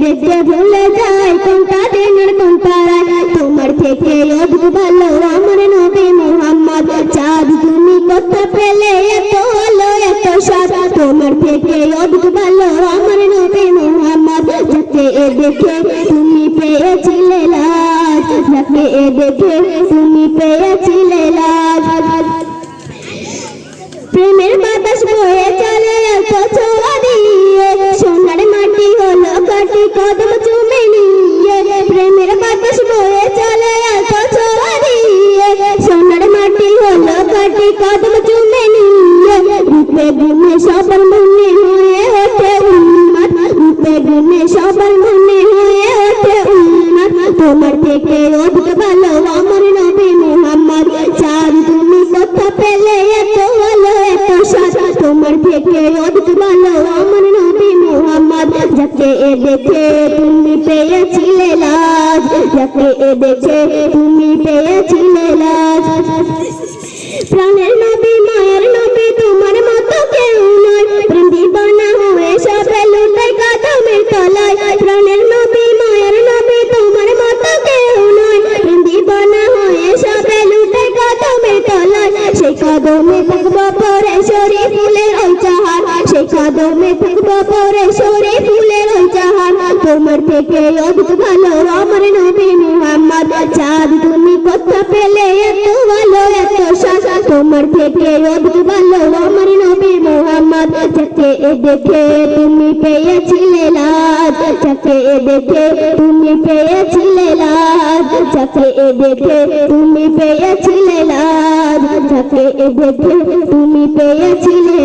দেখতে ভুলে যায় কোনটা দিনের কোনটা রাত। তোমার থেকে অধিক ভালো আমার নবী মুহাম্মদ। চাঁদ তুমি কথা পেলে এত আলো এত স্বাদ। তোমার থেকে অধিক ভালো আমার নবী মুহাম্মদ। যাকে দেখে তুমি পেয়েছিলে লাজ, যাকে দেখে তুমি পেয়েছিলে লাজ। প্রেমের বাতাস বয়ে চলে এত ছোঁয়া দিয়ে, সোনার মাটি হলো কাটি কদম চুমে নিয়ে। প্রেমের বাতাস বয়ে চলে এত ছোঁয়া দিয়ে, সোনার মাটি হলো কাটি কদম চুমে নিয়ে। রূপে গুণে সবার মনে হয়ে ওঠে উন্মাদ, রূপে গুণে সবার মনে হয়ে ওঠে উন্মাদ। তোমার থেকে অধিক ভালো আমার নবী মুহাম্মদ। চাঁদ তুমি কথা পেলে এত ভালো এত স্বাদ। তোমার থেকে অধিক ভালো আমার নবী মুহাম্মদ। যাকে দেখে তুমি পেয়েছিলে লাজ, যাকে দেখে তুমি পেয়েছিলে লাজ। প্রাণের নবী মায়ের নবী তোমার মতো কেউ নয়, প্রেম দিবানা হয়ে সবে লুটাই কদমের তলায়। প্রাণের নবী মায়ের নবী তোমার মতো কেউ নয়, প্রেম দিবানা হয়ে সবে লুটাই কদমের তলায়। সেই কদমে থাকবো পরে সরি ফুলের ওই চাহার, সেই কদমে থাকবো পরে সরি ফুলের ওই চাহার। তোমার থেকে অধিক ভালো আমার নবী মুহাম্মদ। চাঁদ তুমি কথা পেলে এত ভালো এত স্বাদ। তোমার থেকে অধিক ভালো আমার নবী মুহাম্মদ। যাকে দেখে তুমি পেয়েছিলে লাজ, যাকে দেখে তুমি পেয়েছিলে লাজ, যাকে দেখে তুমি পেয়েছিলে লাজ, যাকে দেখে তুমি পেয়েছিলে